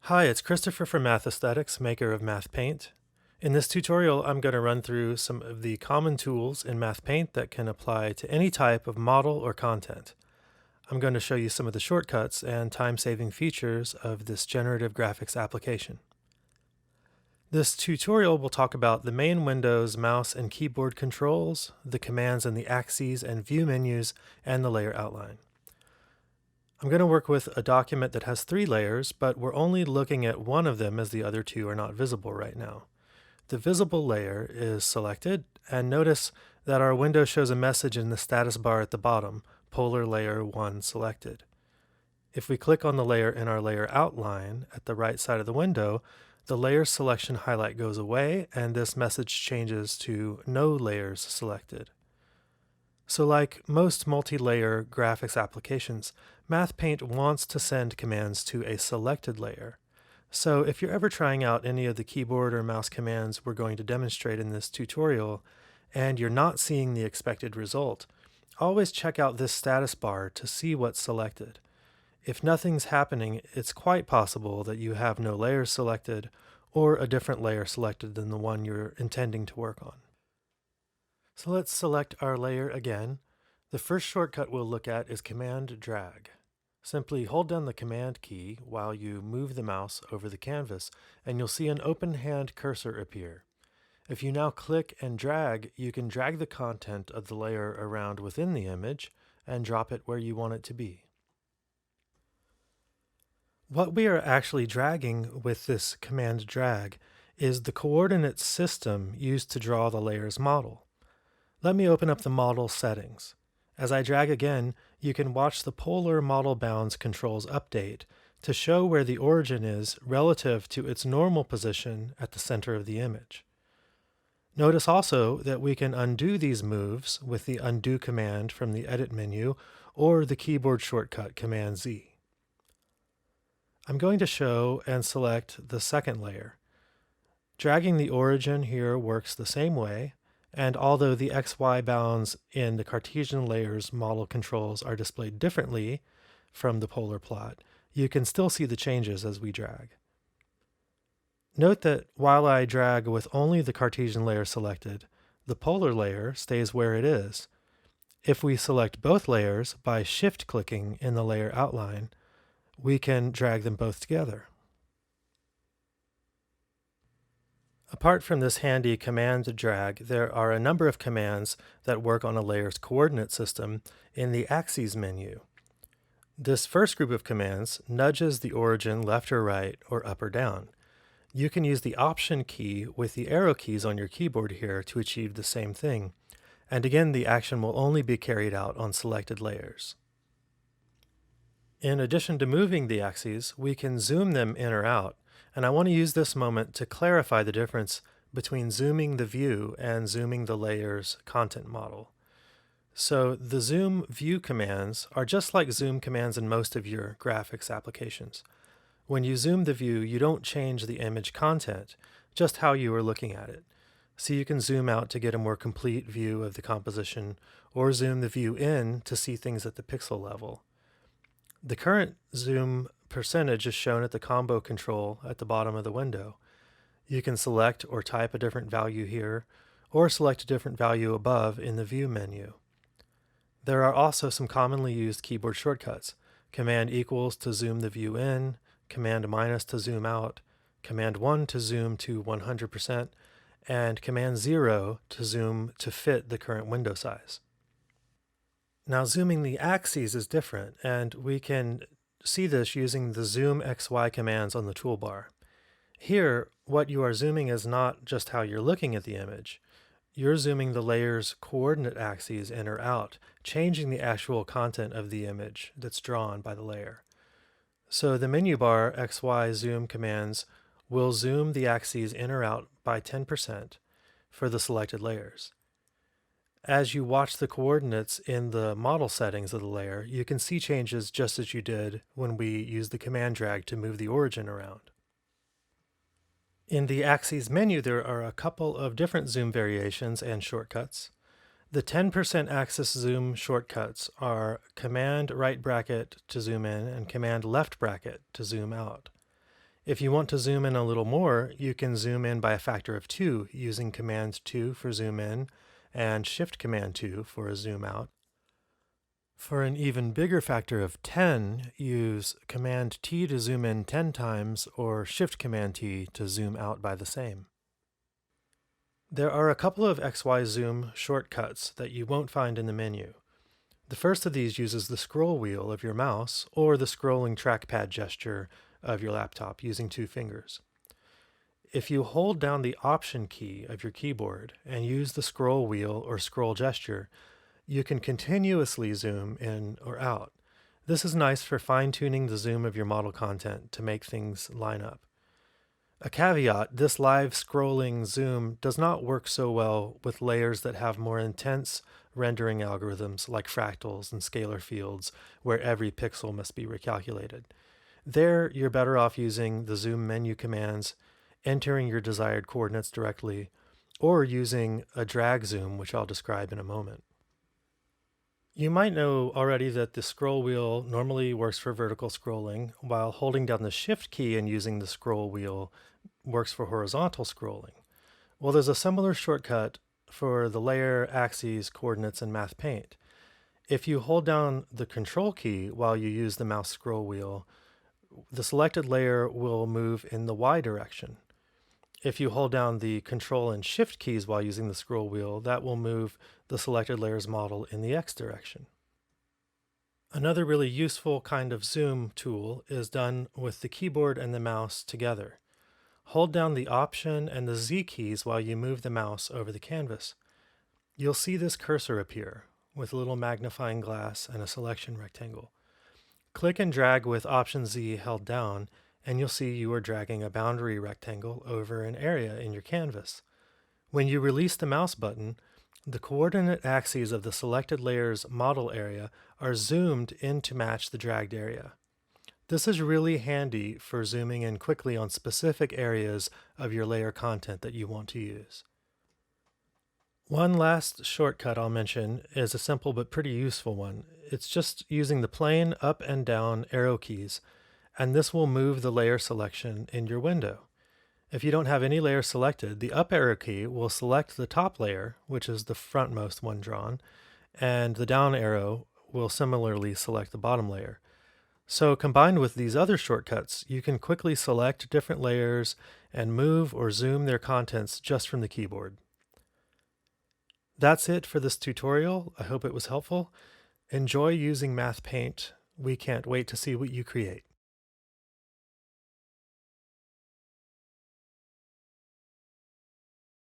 Hi, it's Christopher from Math Aesthetics, maker of MathPaint. In this tutorial, I'm going to run through some of the common tools in MathPaint that can apply to any type of model or content. I'm going to show you some of the shortcuts and time-saving features of this generative graphics application. This tutorial will talk about the main Windows mouse and keyboard controls, the commands in the axes and view menus, and the layer outline. I'm going to work with a document that has 3 layers, but we're only looking at one of them as the other 2 are not visible right now. The visible layer is selected, and notice that our window shows a message in the status bar at the bottom, Polar Layer 1 selected. If we click on the layer in our layer outline at the right side of the window, the layer selection highlight goes away, and this message changes to No Layers Selected. So like most multi-layer graphics applications, MathPaint wants to send commands to a selected layer. So if you're ever trying out any of the keyboard or mouse commands we're going to demonstrate in this tutorial, and you're not seeing the expected result, always check out this status bar to see what's selected. If nothing's happening, it's quite possible that you have no layers selected or a different layer selected than the one you're intending to work on. So let's select our layer again. The first shortcut we'll look at is Command Drag. Simply hold down the Command key while you move the mouse over the canvas, and you'll see an open hand cursor appear. If you now click and drag, you can drag the content of the layer around within the image and drop it where you want it to be. What we are actually dragging with this Command Drag is the coordinate system used to draw the layer's model. Let me open up the model settings. As I drag again, you can watch the polar model bounds controls update to show where the origin is relative to its normal position at the center of the image. Notice also that we can undo these moves with the undo command from the edit menu or the keyboard shortcut Command Z. I'm going to show and select the second layer. Dragging the origin here works the same way, and although the XY bounds in the Cartesian layer's model controls are displayed differently from the polar plot, you can still see the changes as we drag. Note that while I drag with only the Cartesian layer selected, the polar layer stays where it is. If we select both layers by shift-clicking in the layer outline, we can drag them both together. Apart from this handy command drag, there are a number of commands that work on a layer's coordinate system in the axes menu. This first group of commands nudges the origin left or right or up or down. You can use the Option key with the arrow keys on your keyboard here to achieve the same thing. And again, the action will only be carried out on selected layers. In addition to moving the axes, we can zoom them in or out. And I want to use this moment to clarify the difference between zooming the view and zooming the layer's content model. So the zoom view commands are just like zoom commands in most of your graphics applications. When you zoom the view, you don't change the image content, just how you are looking at it. So you can zoom out to get a more complete view of the composition, or zoom the view in to see things at the pixel level. The current zoom percentage is shown at the combo control at the bottom of the window. You can select or type a different value here, or select a different value above in the view menu. There are also some commonly used keyboard shortcuts. Command equals to zoom the view in, Command minus to zoom out, Command 1 to zoom to 100%, and Command 0 to zoom to fit the current window size. Now zooming the axes is different, and we can see this using the Zoom XY commands on the toolbar. Here, what you are zooming is not just how you're looking at the image. You're zooming the layer's coordinate axes in or out, changing the actual content of the image that's drawn by the layer. So the menu bar XY zoom commands will zoom the axes in or out by 10% for the selected layers. As you watch the coordinates in the model settings of the layer, you can see changes just as you did when we used the command drag to move the origin around. In the axes menu, there are a couple of different zoom variations and shortcuts. The 10% axis zoom shortcuts are Command right bracket to zoom in and Command left bracket to zoom out. If you want to zoom in a little more, you can zoom in by a factor of 2 using Command 2 for zoom in and Shift Command 2 for a zoom out. For an even bigger factor of 10, use Command T to zoom in 10 times or Shift Command T to zoom out by the same. There are a couple of XY zoom shortcuts that you won't find in the menu. The first of these uses the scroll wheel of your mouse or the scrolling trackpad gesture of your laptop using 2 fingers. If you hold down the Option key of your keyboard and use the scroll wheel or scroll gesture, you can continuously zoom in or out. This is nice for fine-tuning the zoom of your model content to make things line up. A caveat, this live scrolling zoom does not work so well with layers that have more intense rendering algorithms like fractals and scalar fields, where every pixel must be recalculated. There, you're better off using the zoom menu commands, entering your desired coordinates directly, or using a drag zoom, which I'll describe in a moment. You might know already that the scroll wheel normally works for vertical scrolling, while holding down the Shift key and using the scroll wheel works for horizontal scrolling. Well, there's a similar shortcut for the layer, axes, coordinates, and MathPaint. If you hold down the Control key while you use the mouse scroll wheel, the selected layer will move in the Y direction. If you hold down the Control and Shift keys while using the scroll wheel, that will move the selected layer's model in the X direction. Another really useful kind of zoom tool is done with the keyboard and the mouse together. Hold down the Option and the Z keys while you move the mouse over the canvas. You'll see this cursor appear with a little magnifying glass and a selection rectangle. Click and drag with Option Z held down, and you'll see you are dragging a boundary rectangle over an area in your canvas. When you release the mouse button, the coordinate axes of the selected layer's model area are zoomed in to match the dragged area. This is really handy for zooming in quickly on specific areas of your layer content that you want to use. One last shortcut I'll mention is a simple but pretty useful one. It's just using the plain up and down arrow keys, and this will move the layer selection in your window. If you don't have any layer selected, the up arrow key will select the top layer, which is the frontmost one drawn, and the down arrow will similarly select the bottom layer. So combined with these other shortcuts, you can quickly select different layers and move or zoom their contents just from the keyboard. That's it for this tutorial. I hope it was helpful. Enjoy using MathPaint. We can't wait to see what you create.